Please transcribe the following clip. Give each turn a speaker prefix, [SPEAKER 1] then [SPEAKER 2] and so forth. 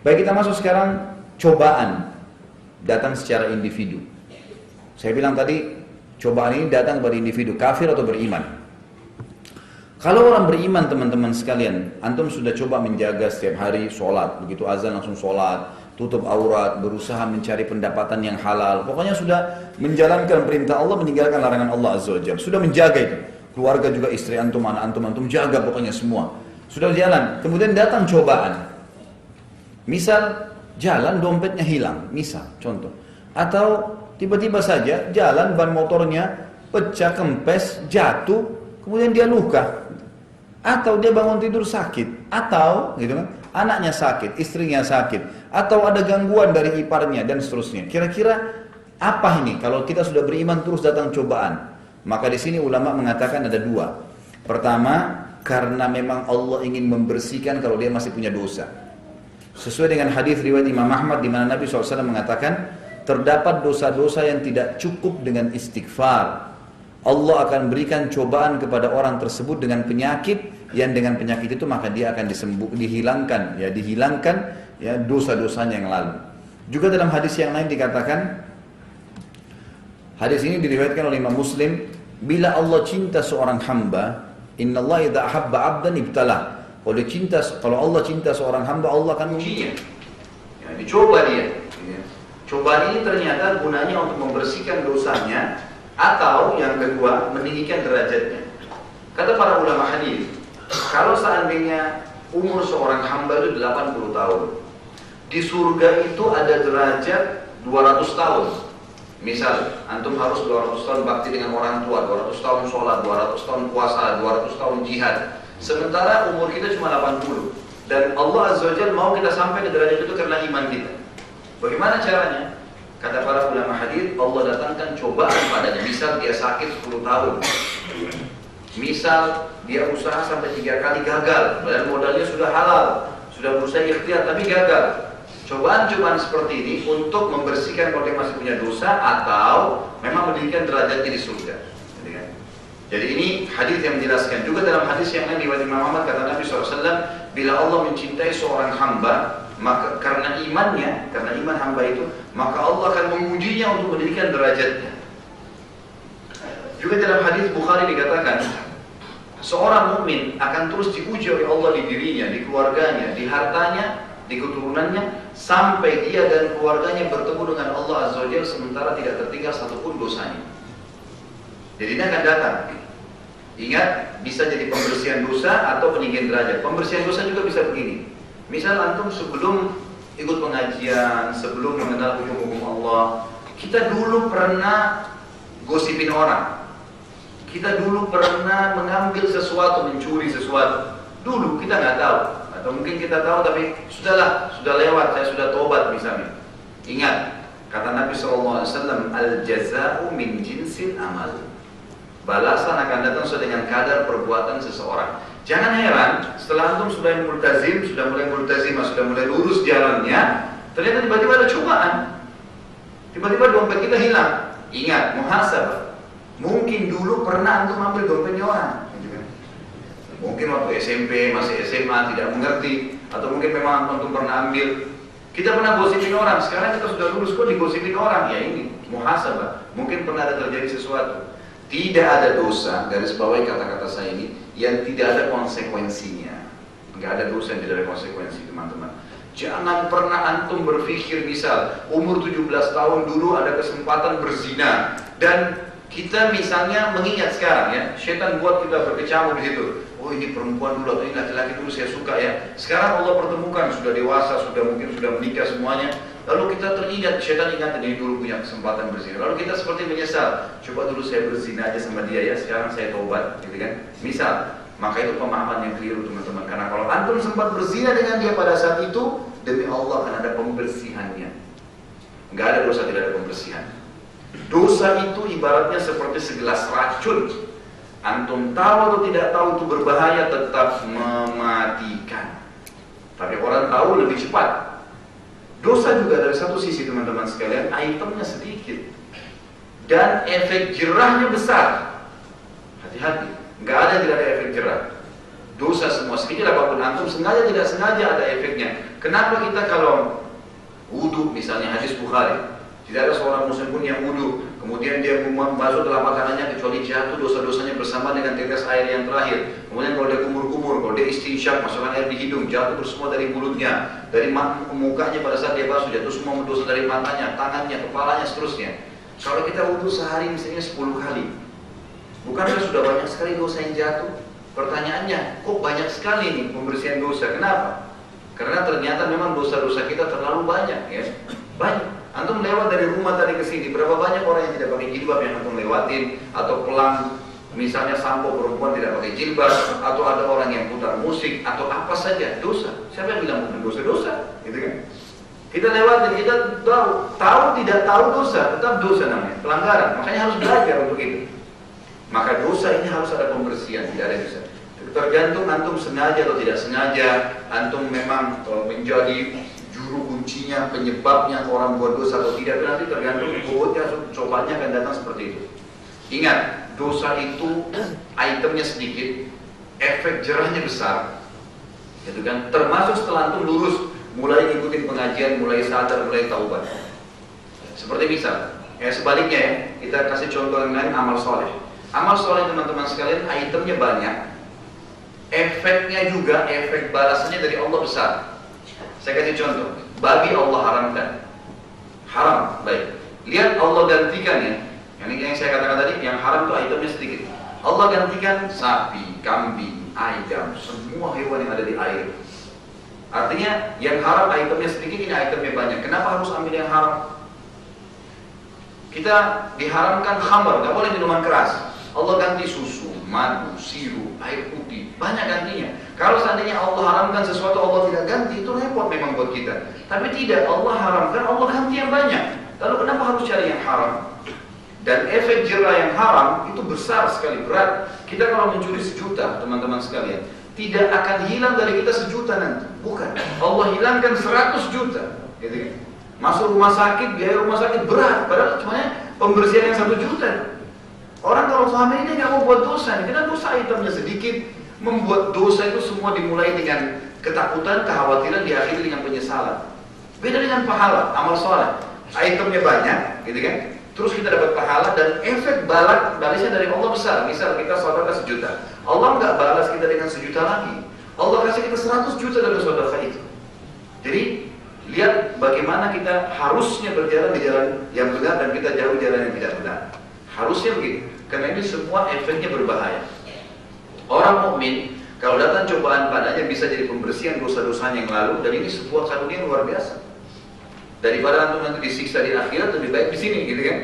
[SPEAKER 1] Baik, kita masuk sekarang cobaan datang secara individu. Saya bilang tadi, cobaan ini datang kepada individu, kafir atau beriman. Kalau orang beriman teman-teman sekalian, antum sudah coba menjaga setiap hari sholat, begitu azan langsung sholat, tutup aurat, berusaha mencari pendapatan yang halal. Pokoknya sudah menjalankan perintah Allah, meninggalkan larangan Allah Azza wa Jalla. Sudah menjaga itu. Keluarga juga, istri antum, anak antum jaga pokoknya semua. Sudah jalan, kemudian datang cobaan. Misal jalan dompetnya hilang, misal contoh. Atau tiba-tiba saja jalan ban motornya pecah, kempes, jatuh, kemudian dia luka. Atau dia bangun tidur sakit, atau gitu kan, anaknya sakit, istrinya sakit, atau ada gangguan dari iparnya dan seterusnya. Kira-kira apa ini kalau kita sudah beriman terus datang cobaan? Maka di sini ulama mengatakan ada dua. Pertama, karena memang Allah ingin membersihkan kalau dia masih punya dosa. Sesuai dengan hadis riwayat Imam Ahmad di mana Nabi SAW mengatakan, terdapat dosa-dosa yang tidak cukup dengan istighfar. Allah akan berikan cobaan kepada orang tersebut dengan penyakit, yang dengan penyakit itu maka dia akan dihilangkan ya dosa-dosanya yang lalu. Juga dalam hadis yang lain dikatakan, hadis ini diriwayatkan oleh Imam Muslim, bila Allah cinta seorang hamba, innallaha idza ahabba 'abdan ibtalah. Kalau Allah cinta seorang hamba, Allah akan mengujinya. Ya, dicoba dia. Ya. Cobaan ini ternyata gunanya untuk membersihkan dosanya, atau yang kedua meninggikan derajatnya. Kata para ulama hadis, kalau seandainya umur seorang hamba itu 80 tahun, di surga itu ada derajat 200 tahun. Misal, antum harus 200 tahun bakti dengan orang tua, 200 tahun sholat, 200 tahun puasa, 200 tahun jihad. Sementara umur kita cuma 80. Dan Allah Azza wa Jalla mau kita sampai ke derajat itu karena iman kita. Bagaimana caranya? Kata para ulama hadis, Allah datangkan cobaan padanya. Misal dia sakit 10 tahun. Misal dia usaha sampai 3 kali gagal, dan modalnya sudah halal, sudah berusaha ikhtiar tapi gagal. Cobaan-cobaan seperti ini untuk membersihkan kalau dia masih punya dosa, atau memang meninggikan derajatnya di surga. Jadi ini hadis yang menjelaskan. Juga dalam hadis yang lain riwayat Imam Ahmad, kata Nabi SAW, bila Allah mencintai seorang hamba, maka karena imannya, karena iman hamba itu, maka Allah akan mengujinya untuk meninggikan derajatnya. Juga dalam hadis Bukhari dikatakan, seorang mukmin akan terus diuji oleh Allah di dirinya, di keluarganya, di hartanya, di keturunannya, sampai dia dan keluarganya bertemu dengan Allah Azza wa Jalla sementara tidak tertinggal satupun dosanya. Jadi ini akan datang. Ingat, bisa jadi pembersihan dosa atau peninggian derajat. Pembersihan dosa juga bisa begini. Misal antum sebelum ikut pengajian, sebelum mengenal hukum-hukum Allah, kita dulu pernah gosipin orang. Kita dulu pernah mengambil sesuatu, mencuri sesuatu. Dulu kita nggak tahu, atau mungkin kita tahu tapi sudahlah, sudah lewat, saya sudah tobat misalnya. Ingat, kata Nabi SAW, al-jaza'u min jinsil amal. Balasan akan datang sesuai dengan kadar perbuatan seseorang. Jangan heran, setelah antum sudah multazim, sudah mulai multazimah, sudah mulai lurus jalannya, ternyata tiba-tiba ada cobaan. Tiba-tiba dompet kita hilang. Ingat, muhasabah. Mungkin dulu pernah antum ambil dompetnya orang. Mungkin waktu SMP, masih SMA, tidak mengerti. Atau mungkin memang antum pernah ambil. Kita pernah gosipin orang, sekarang kita sudah lurus kok digosipin orang. Ya ini, muhasabah. Mungkin pernah ada terjadi sesuatu. Tidak ada dosa, garis bawahi kata-kata saya ini, yang tidak ada konsekuensinya. Nggak ada dosa yang tidak ada konsekuensi, teman-teman. Jangan pernah antum berpikir, misal umur 17 tahun dulu ada kesempatan berzina, dan kita misalnya mengingat sekarang ya, setan buat kita berkecamuk di situ. Oh ini perempuan dulu, atau ini laki-laki dulu saya suka ya. Sekarang Allah pertemukan, sudah dewasa, mungkin sudah menikah semuanya. Lalu kita teringat, setan ingat dia dulu punya kesempatan berzina. Lalu kita seperti menyesal, coba dulu saya berzina aja sama dia ya, sekarang saya taubat, gitu kan? Misal, maka itu pemahaman yang keliru teman-teman. Karena kalau antum sempat berzina dengan dia pada saat itu, demi Allah akan ada pembersihannya. Nggak ada dosa tidak ada pembersihan. Dosa itu ibaratnya seperti segelas racun. Antum tahu atau tidak tahu itu berbahaya, tetap mematikan. Tapi orang tahu lebih cepat. Dosa juga dari satu sisi teman-teman sekalian, itemnya sedikit dan efek jerahnya besar. Hati-hati, nggak ada tidak ada efek jerah. Dosa semua, sekecil apapun antum sengaja tidak sengaja ada efeknya. Kenapa kita kalau wudu misalnya hadis Bukhari, tidak ada seorang muslim pun yang wudu kemudian dia membasuh dalam makanannya kecuali jatuh dosa-dosanya bersama dengan tetes air yang terakhir. Kemudian kalau dia kumur-kumur, kalau dia istinsyak, masukkan air di hidung, jatuh semua dari mulutnya, dari mukanya pada saat dia basuh, jatuh semua dosa dari matanya, tangannya, kepalanya, seterusnya. Kalau kita wudu sehari misalnya 10 kali, bukankah sudah banyak sekali dosa yang jatuh? Pertanyaannya, kok banyak sekali nih pembersihan dosa? Kenapa? Karena ternyata memang dosa-dosa kita terlalu banyak, ya. Banyak. Antum lewat dari rumah tadi ke sini, berapa banyak orang yang tidak pakai jilbab yang antum lewatin, atau pelang, misalnya sampo perempuan tidak pakai jilbab, atau ada orang yang putar musik, atau apa saja, dosa. Siapa yang bilang bukan dosa-dosa? Gitu kan? Kita lewatin, kita tahu tidak tahu dosa, tetap dosa namanya, pelanggaran. Makanya harus belajar untuk itu. Maka dosa ini harus ada pembersihan, tidak ada bisa. Tergantung antum sengaja atau tidak sengaja, antum memang menjadi juru kuncinya, penyebabnya orang buat dosa atau tidak, nanti tergantung bobotnya, cobanya akan datang seperti itu. Ingat, dosa itu itemnya sedikit, efek jerahnya besar, gitu kan? Termasuk setelah antum lurus, mulai ngikutin pengajian, mulai sadar, mulai taubat. Seperti misal, sebaliknya ya, kita kasih contoh yang lain, amal soleh. Amal soleh teman-teman sekalian, itemnya banyak, efeknya juga, efek balasannya dari Allah besar. Saya kasih contoh, babi Allah haramkan, haram, baik. Lihat Allah gantikan ya, yang saya katakan tadi, yang haram itu itemnya sedikit. Allah gantikan sapi, kambing, ayam, semua hewan yang ada di air. Artinya yang haram itemnya sedikit, ini itemnya banyak. Kenapa harus ambil yang haram? Kita diharamkan khamar, nggak boleh minuman keras. Allah ganti susu, madu, sirup, air putih, banyak gantinya. Kalau seandainya Allah haramkan sesuatu, Allah tidak ganti, itu repot memang buat kita. Tapi tidak, Allah haramkan, Allah ganti yang banyak. Lalu kenapa harus cari yang haram? Dan efek jerah yang haram itu besar sekali, berat. Kita kalau mencuri 1 juta, teman-teman sekalian, tidak akan hilang dari kita 1 juta nanti. Bukan, Allah hilangkan 100 juta. Gitu kan? Masuk rumah sakit, biaya rumah sakit berat, padahal cuma pembersihan yang 1 juta. Orang kalau selama ini nggak mau buat dosa, karena dosa itemnya sedikit, membuat dosa itu semua dimulai dengan ketakutan, kekhawatiran, diakhiri dengan penyesalan. Beda dengan pahala, amal soleh, itemnya banyak, gitu kan? Terus kita dapat pahala dan efek balasnya dari Allah besar. Misal kita sedekah 1 juta, Allah nggak balas kita dengan 1 juta lagi, Allah kasih kita 100 juta dari sedekah itu. Jadi lihat bagaimana kita harusnya berjalan di jalan yang benar dan kita jauh jalan yang tidak benar. Harusnya begitu, karena ini semua efeknya berbahaya. Orang mukmin kalau datang cobaan padanya bisa jadi pembersihan dosa-dosanya yang lalu, dan ini sebuah karunia luar biasa. Daripada antum nanti disiksa di akhirat, lebih baik di sini, gitu kan?